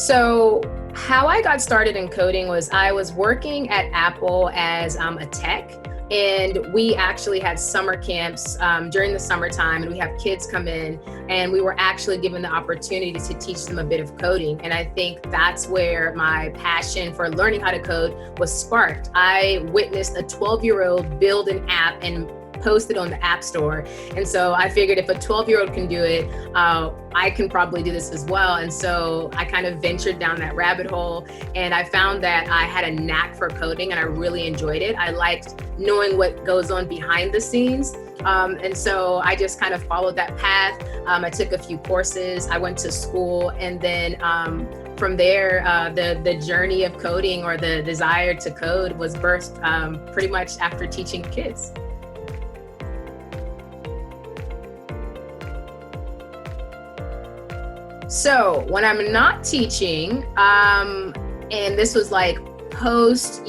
So how I got started in coding was I was working at Apple as a tech, and we actually had summer camps during the summertime, and we have kids come in, and we were actually given the opportunity to teach them a bit of coding. And I think that's where my passion for learning how to code was sparked. I witnessed a 12-year-old build an app and post it on the App Store. And so I figured if a 12-year-old can do it, I can probably do this as well. And so I kind of ventured down that rabbit hole, and I found that I had a knack for coding and I really enjoyed it. I liked knowing what goes on behind the scenes. And so I just kind of followed that path. I took a few courses, I went to school, and then from there, the journey of coding, or the desire to code, was birthed pretty much after teaching kids. So when I'm not teaching, and this was like post,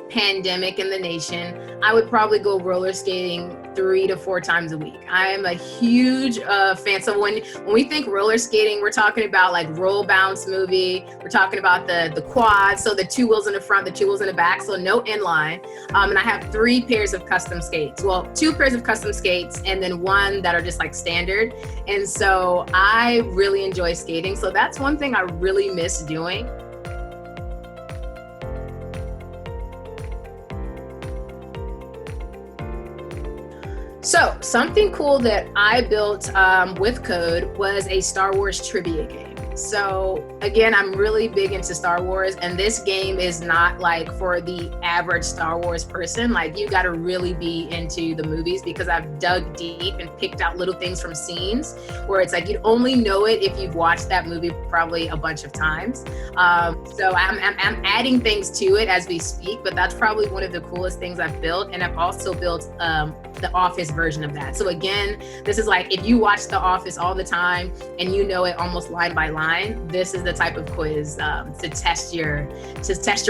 pandemic in the nation, I would probably go roller skating 3 to 4 times a week. I am a huge fan. So when we think roller skating, we're talking about like Roll Bounce movie. We're talking about the quad. So the 2 wheels in the front, the 2 wheels in the back. So no inline. And I have 3 pairs of custom skates. Well, 2 pairs of custom skates, and then 1 that are just like standard. And so I really enjoy skating. So that's one thing I really miss doing. So something cool that I built with code was a Star Wars trivia game. So again, I'm really big into Star Wars, and this game is not like for the average Star Wars person. Like, you got to really be into the movies, because I've dug deep and picked out little things from scenes where it's like you'd only know it if you've watched that movie probably a bunch of times. So I'm adding things to it as we speak, but that's probably one of the coolest things I've built. And I've also built the Office version of that. So again, this is like, if you watch The Office all the time and you know it almost line by line, this is the type of quiz to test your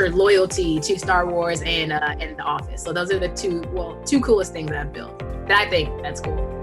loyalty to Star Wars and The Office. So those are the two coolest things that I've built that I think that's cool.